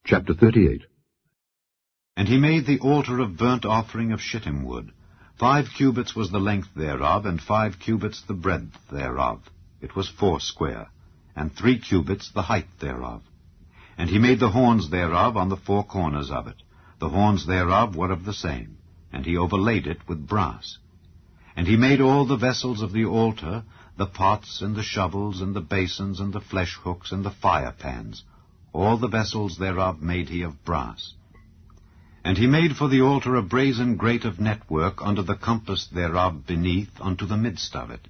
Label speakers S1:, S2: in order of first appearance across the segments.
S1: Chapter 38.
S2: And he made the altar of burnt offering of shittim wood. 5 cubits was the length thereof, and 5 cubits the breadth thereof. It was foursquare, and 3 cubits the height thereof. And he made the horns thereof on the 4 corners of it. The horns thereof were of the same, and he overlaid it with brass. And he made all the vessels of the altar, the pots, and the shovels, and the basins, and the flesh hooks, and the fire pans. All the vessels thereof made he of brass. And he made for the altar a brazen grate of network unto the compass thereof beneath, unto the midst of it.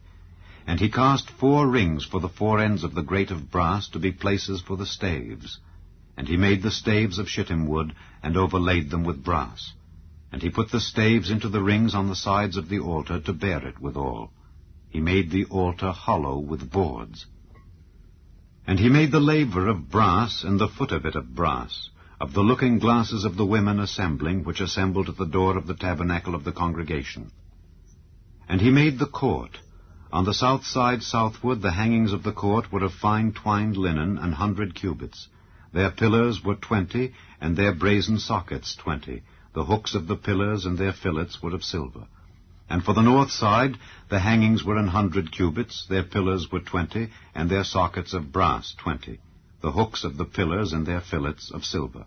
S2: And he cast 4 rings for the 4 ends of the grate of brass to be places for the staves. And he made the staves of shittim wood, and overlaid them with brass. And he put the staves into the rings on the sides of the altar to bear it withal. He made the altar hollow with boards. And he made the laver of brass, and the foot of it of brass, of the looking glasses of the women assembling, which assembled at the door of the tabernacle of the congregation. And he made the court. On the south side southward the hangings of the court were of fine twined linen, 100 cubits. Their pillars were 20, and their brazen sockets 20. The hooks of the pillars and their fillets were of silver. And for the north side the hangings were 100 cubits, their pillars were 20, and their sockets of brass 20. The hooks of the pillars and their fillets of silver.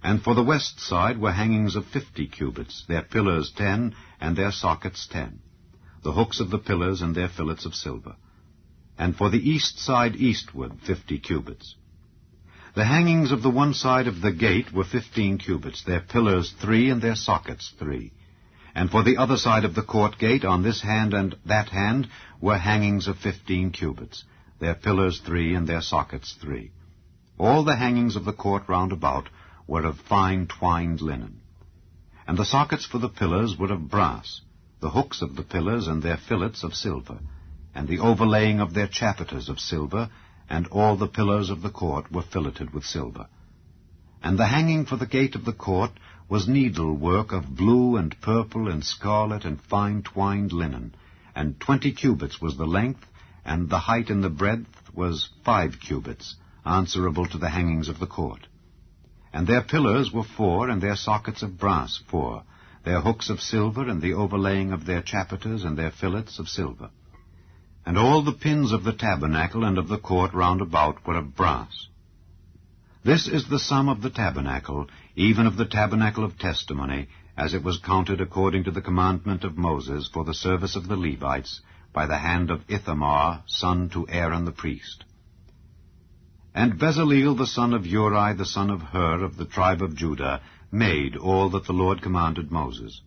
S2: And for the west side were hangings of 50 cubits, their pillars 10, and their sockets 10. The hooks of the pillars and their fillets of silver. And for the east side eastward 50 cubits. The hangings of the one side of the gate were 15 cubits, their pillars 3, and their sockets 3. And for the other side of the court gate, on this hand and that hand, were hangings of 15 cubits, their pillars 3, and their sockets 3. All the hangings of the court round about were of fine twined linen. And the sockets for the pillars were of brass, the hooks of the pillars and their fillets of silver, and the overlaying of their chapiters of silver, and all the pillars of the court were filleted with silver. And the hanging for the gate of the court was needlework of blue and purple and scarlet and fine twined linen, and 20 cubits was the length, and the height and the breadth was 5 cubits, answerable to the hangings of the court. And their pillars were 4, and their sockets of brass 4, their hooks of silver, and the overlaying of their chapiters and their fillets of silver. And all the pins of the tabernacle and of the court round about were of brass. This is the sum of the tabernacle, even of the tabernacle of testimony, as it was counted according to the commandment of Moses for the service of the Levites, by the hand of Ithamar, son to Aaron the priest. And Bezaleel the son of Uri, the son of Hur, of the tribe of Judah, made all that the Lord commanded Moses.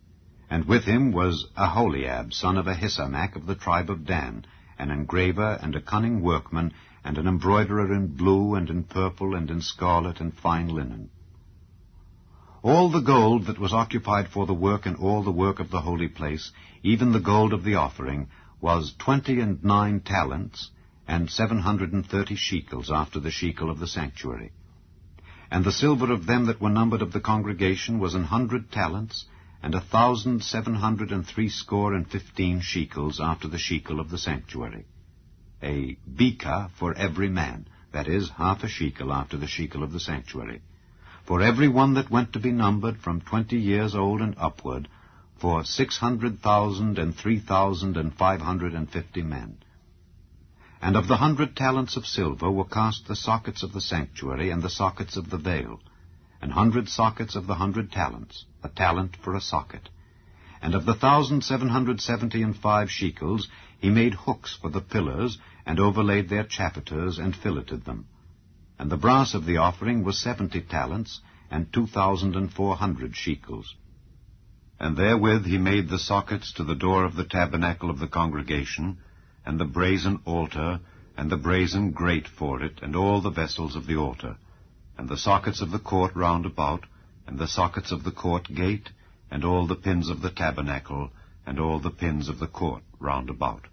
S2: And with him was Aholiab, son of Ahisamach, of the tribe of Dan, an engraver and a cunning workman, and an embroiderer in blue and in purple and in scarlet and fine linen. All the gold that was occupied for the work and all the work of the holy place, even the gold of the offering, was 29 talents, and 730 shekels after the shekel of the sanctuary. And the silver of them that were numbered of the congregation was 100 talents, and 1,760 shekels after the shekel of the sanctuary. A beka for every man, that is, half a shekel after the shekel of the sanctuary, for every one that went to be numbered from 20 years old and upward, for 600,000 and 3,550 men. And of the 100 talents of silver were cast the sockets of the sanctuary and the sockets of the veil, 100 sockets of the 100 talents, a talent for a socket. And of the 1,775 shekels he made hooks for the pillars, and overlaid their chapiters, and filleted them. And the brass of the offering was 70 talents, and 2,400 shekels. And therewith he made the sockets to the door of the tabernacle of the congregation, and the brazen altar, and the brazen grate for it, and all the vessels of the altar, and the sockets of the court round about, and the sockets of the court gate, and all the pins of the tabernacle, and all the pins of the court round about.